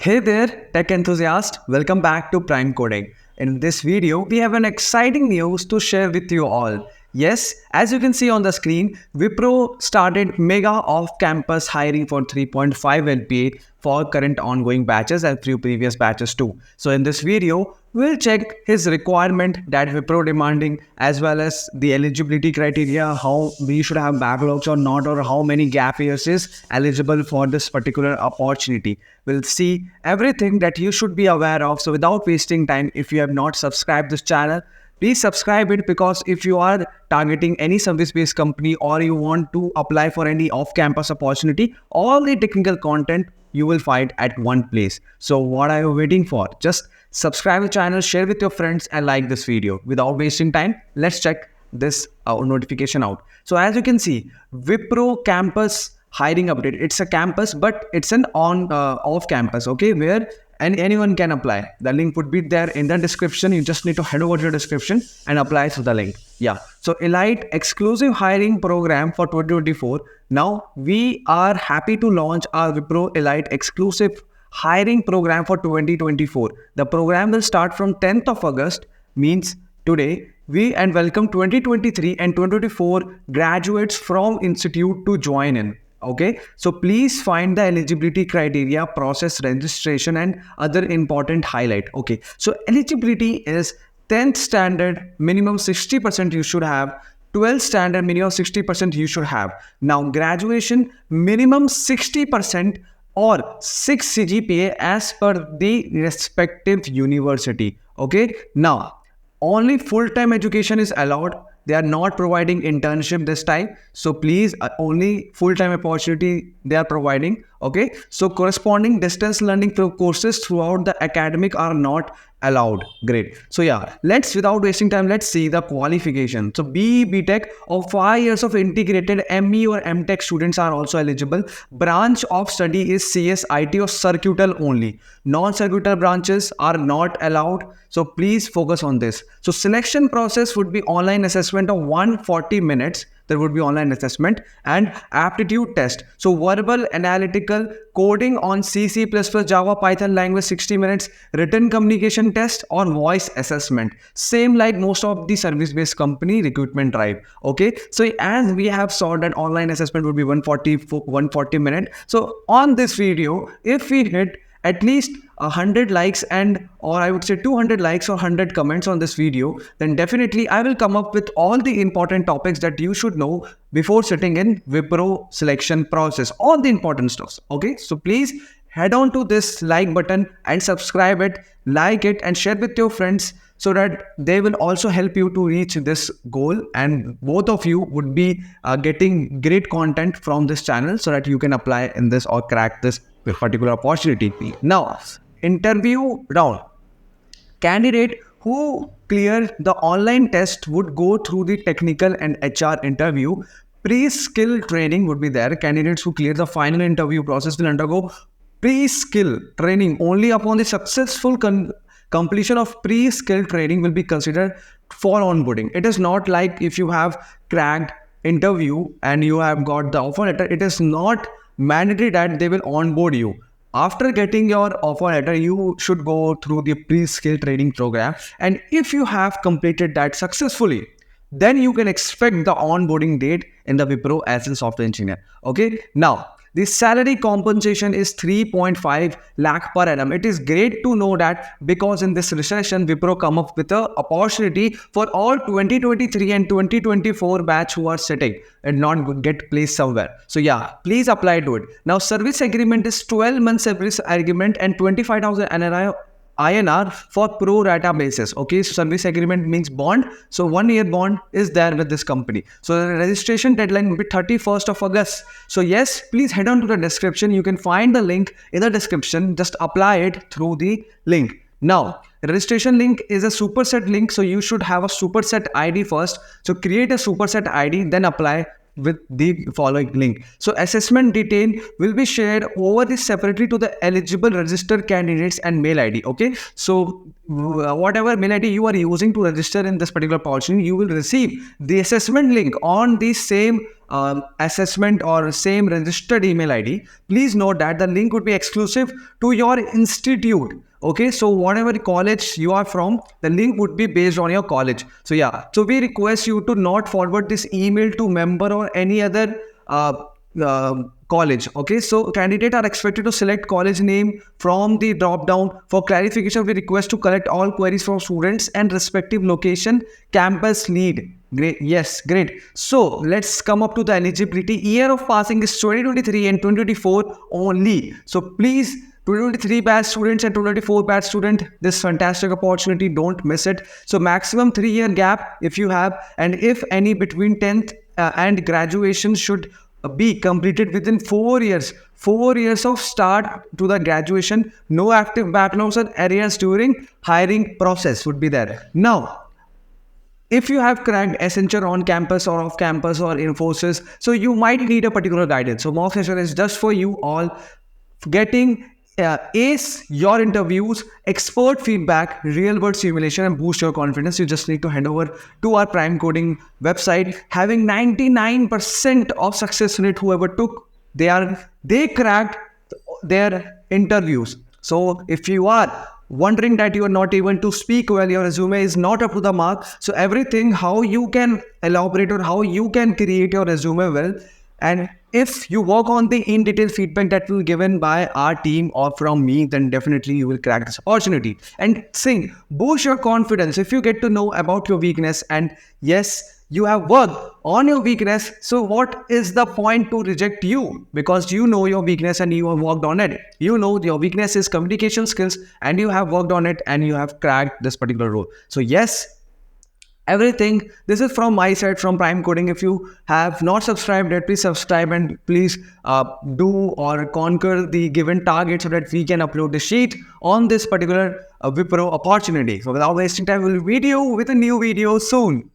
Hey there, tech enthusiast. Welcome back to Prime Coding. In this video, we have an exciting news to share with you all. Yes, as you can see on the screen, Wipro started mega off-campus hiring for 3.5 LPA for current ongoing batches and few previous batches too. So in this video, we'll check his requirement that Wipro demanding as well as the eligibility criteria, how we should have backlogs or not, or how many gap years is eligible for this particular opportunity. We'll see everything that you should be aware of. So without wasting time, if you have not subscribed this channel, please subscribe it, because if you are targeting any service-based company or you want to apply for any off-campus opportunity, all the technical content you will find at one place. So what are you waiting for? Just subscribe the channel, share with your friends and like this video. Without wasting time, let's check this notification out. So as you can see, Wipro campus hiring update. It's a campus, but it's an off campus, okay, where anyone can apply. The link would be there in the description. You just need to head over to the description and apply through the link. Yeah. So Elite exclusive hiring program for 2024. Now we are happy to launch our Wipro Elite exclusive hiring program for 2024. The program will start from 10th of August, means today. We and welcome 2023 and 2024 graduates from institute to join in. Okay, so please find the eligibility criteria, process registration and other important highlight. Okay, so eligibility is 10th standard minimum 60% you should have, 12th standard minimum 60% you should have. Now graduation minimum 60% or 6 CGPA as per the respective university. Okay, now only full-time education is allowed. They are not providing internship this time. So please, only full-time opportunity they are providing. Okay. So corresponding distance learning courses throughout the academic are not allowed. Great. So yeah, without wasting time, let's see the qualification. So BTech or 5 years of integrated ME or MTech students are also eligible. Branch of study is CS, IT or circuital only. Non-circuital branches are not allowed. So please focus on this. So selection process would be online assessment of 140 minutes. There would be online assessment and aptitude test. So verbal, analytical, coding on C, C++, Java, Python language 60 minutes, written communication test or voice assessment. Same like most of the service-based company recruitment drive. Okay. So as we have saw that online assessment would be 140 minutes. So on this video, if we hit at least 100 likes or I would say 200 likes or 100 comments on this video, then definitely I will come up with all the important topics that you should know before sitting in Wipro selection process, all the important stuff. Okay, so please head on to this like button and subscribe it, like it and share with your friends, so that they will also help you to reach this goal, and both of you would be getting great content from this channel so that you can apply in this or crack this particular opportunity. Now, interview round. Candidate who clear the online test would go through the technical and HR interview. Pre-skill training would be there. Candidates who clear the final interview process will undergo pre-skill training. Only upon the successful completion of pre-skill training will be considered for onboarding. It is not like if you have cracked interview and you have got the offer letter, it is not mandatory that they will onboard you. After getting your offer letter, you should go through the pre-skill training program, and if you have completed that successfully, then you can expect the onboarding date in the Wipro as a software engineer. Okay, now the salary compensation is 3.5 lakh per annum. It is great to know that, because in this recession, Wipro come up with an opportunity for all 2023 and 2024 batch who are sitting and not get placed somewhere. So yeah, please apply to it. Now service agreement is 12 months service agreement and 25,000 INR for pro rata basis. Okay, so service agreement means bond. So 1 year bond is there with this company. So the registration deadline will be 31st of August. So yes, please head on to the description. You can find the link in the description. Just apply it through the link. Now, registration link is a superset link. So you should have a superset ID first. So create a superset ID, then apply with the following link. So assessment detail will be shared over this separately to the eligible registered candidates and mail ID. Okay, so whatever mail ID you are using to register in this particular opportunity, you will receive the assessment link on the same assessment or same registered email ID, please note that the link would be exclusive to your institute. Okay, so whatever college you are from, the link would be based on your college. So yeah, so we request you to not forward this email to member or any other college. Okay, so candidates are expected to select college name from the drop down. For clarification, we request to collect all queries from students and respective location campus lead. Great, yes, great. So let's come up to the eligibility. Year of passing is 2023 and 2024 only. So please, 2023 batch students and 2024 batch student, this fantastic opportunity, don't miss it. So maximum 3-year gap if you have, and if any between 10th and graduation should be completed within 4 years. 4 years of start to the graduation. No active backlogs and areas during hiring process would be there. Now, if you have cracked accenture on campus or off campus or Infosys, so you might need a particular guidance. So mock session is just for you all. Getting ace your interviews, expert feedback, real world simulation, and boost your confidence, you just need to head over to our Prime Coding website. Having 99% of success rate, whoever took, they cracked their interviews. So if you are wondering that you are not able to speak well, your resume is not up to the mark, so everything how you can elaborate or how you can create your resume well, and if you work on the in detail feedback that will be given by our team or from me, then definitely you will crack this opportunity. And sing, boost your confidence if you get to know about your weakness, and yes, you have worked on your weakness. So what is the point to reject you? Because you know your weakness and you have worked on it. You know your weakness is communication skills and you have worked on it and you have cracked this particular role. So yes, everything, this is from my side, from Prime Coding. If you have not subscribed yet, please subscribe and please do or conquer the given target so that we can upload the sheet on this particular Wipro opportunity. So without wasting time, we'll meet you with a new video soon.